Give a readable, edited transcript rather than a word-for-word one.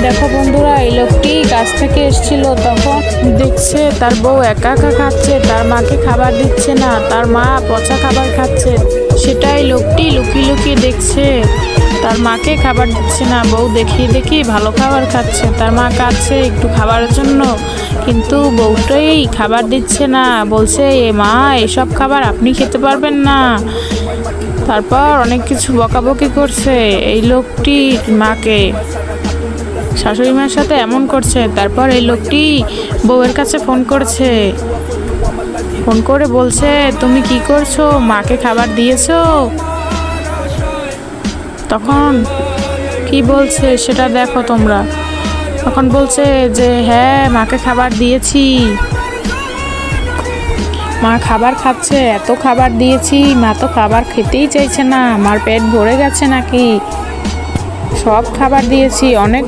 দেখো বন্ধুরা, এই লোকটি কাজ থেকে এসেছিল, তখন দেখছে তার বউ একা একা খাচ্ছে, তার মাকে খাবার দিচ্ছে না, তার মা পচা খাবার খাচ্ছে। সেটাই লোকটি লুকিয়ে লুকিয়ে দেখছে, তার মাকে খাবার দিচ্ছে না, বউ দেখিয়ে দেখিয়ে ভালো খাবার খাচ্ছে। তার মা কাঁদছে একটু খাবারের জন্য, কিন্তু বউটাই খাবার দিচ্ছে না, বলছে এ মা এসব খাবার আপনি খেতে পারবেন না। তারপর অনেক কিছু বকাবকি করছে এই লোকটি মাকে, শাশুড়ি মায়ের সাথে এমন করছে। তারপর এই লোকটি বউয়ের কাছে ফোন করছে, ফোন করে বলছে তুমি কি করছো, মাকে খাবার দিয়েছো? তখন কি বলছে সেটা দেখো তোমরা। তখন বলছে যে হ্যাঁ মাকে খাবার দিয়েছি, মা খাবার খাচ্ছে, এত খাবার দিয়েছি, মা তো খাবার খেতেই চাইছে না, আমার পেট ভরে গেছে নাকি, সব খাবার দিয়েছি, অনেক